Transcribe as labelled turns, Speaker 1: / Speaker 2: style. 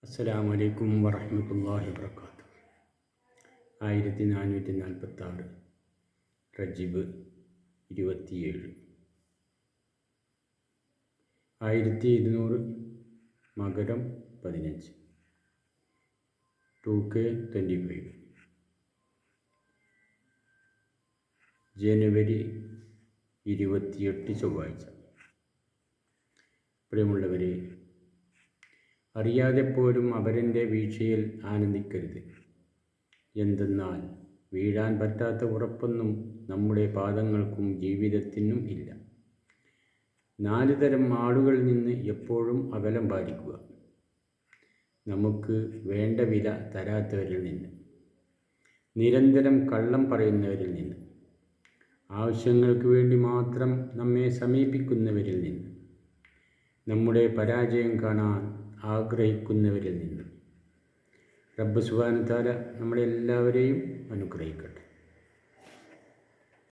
Speaker 1: അസ്സലാമു അലൈക്കും വറഹ്മത്തുള്ളാഹി വബറകാതുഹു. 1446 റജബ് 27, 1200 മകരം 15, 2K25, ജനുവരി 28 ചൊവ്വാഴ്ച. പ്രിയമുള്ളവരെ, അറിയാതെ പോലും അവരൻ്റെ വീഴ്ചയിൽ ആനന്ദിക്കരുത്. എന്തെന്നാൽ വീഴാൻ പറ്റാത്ത ഉറപ്പൊന്നും നമ്മുടെ പാദങ്ങൾക്കും ജീവിതത്തിനും ഇല്ല. 4 തരം ആളുകളിൽ നിന്ന് എപ്പോഴും അകലം പാലിക്കുക. നമുക്ക് വേണ്ട വില തരാത്തവരിൽ നിന്ന്, നിരന്തരം കള്ളം പറയുന്നവരിൽ നിന്ന്, ആവശ്യങ്ങൾക്ക് വേണ്ടി മാത്രം നമ്മെ സമീപിക്കുന്നവരിൽ നിന്ന്, നമ്മുടെ പരാജയം കാണാൻ ആഗ്രഹിക്കുന്നവരിൽ നിന്ന്. റബ്ബ് സുബ്ഹാനഹു വ തആല നമ്മളെല്ലാവരെയും അനുഗ്രഹിക്കട്ടെ.